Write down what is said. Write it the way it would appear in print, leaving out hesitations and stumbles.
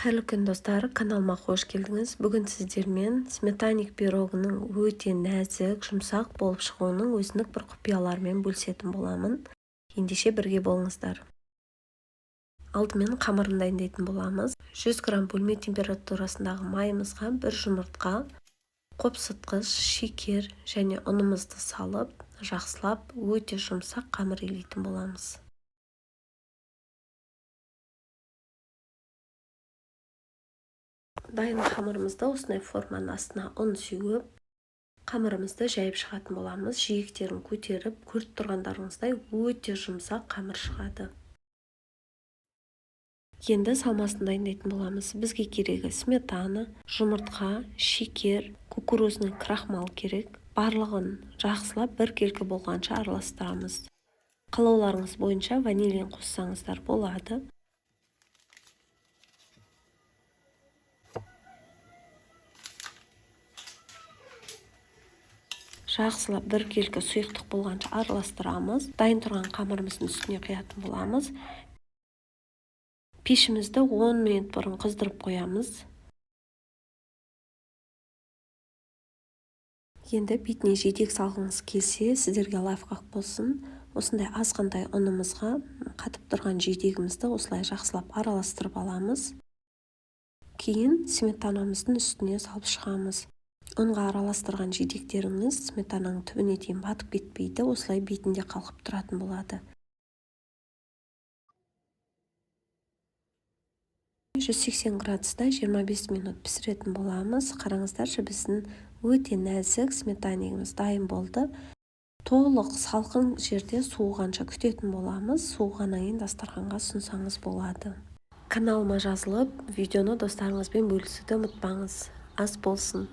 Қайырлы күн достар, каналыма қош келдіңіз. Бүгін сіздермен сметаник пирогының өте нәзік, жұмсақ болып шығуының өзіндік бір құпияларымен бөлісетін боламын. Ендеше бірге болыңыздар. Алдымен қамырын дайындайтын боламыз. 100 грамм бөлме температурасындағы майымызға бір жұмыртқа, қопсытқыш, шекер және ұнымызды салып, жақсылап өте жұмсақ қамыр илейтін боламыз. Дайын қамырымызды осындай форманың астына ұн сеуіп, қамырымызды жайып шығатын боламыз. Жиектерін көтеріп, көріп тұрғандарыңыздай өте жұмсақ қамыр шығады. Енді салмасын дайындайтын боламыз. Бізге керегі сметана, жұмыртқа, шекер, кукурузный крахмал керек. Барлығын жақсылап бір келкі болғанша араластырамыз. Қалауларыңыз бойынша ванилин қоссаңыздар болады. Жақсылап бір келкі сұйықтық болғанша араластырамыз. Дайын тұрған қамырымыздың үстіне құятын боламыз. Пешімізді 10 минут бұрын қыздырып қоямыз. Енді бетіне жидек салғыңыз келсе, сіздерге лайфхак болсын. Осындай азғантай ұнымызға қатып тұрған жидегімізді осылай жақсылап араластырып аламыз. Кейін сметанамыздың үстіне салып шығамыз. Ұнға араластырған жидектеріңіз сметананың түбіне дейін батып кетпейді, осылай бетінде қалқып тұратын болады. 180 градуста 25 минут пісіретін боламыз. Қараңыздаршы, біздің өте нәзік сметанигіміз дайын болды. Толық салқын жерде суығанша күтетін боламыз. Суығаннан кейін дастарханға ұсынсаңыз болады. Каналыма жазылып, видеоны достарыңызбен бөлісуді ұмытпаңыз. Ас болсын.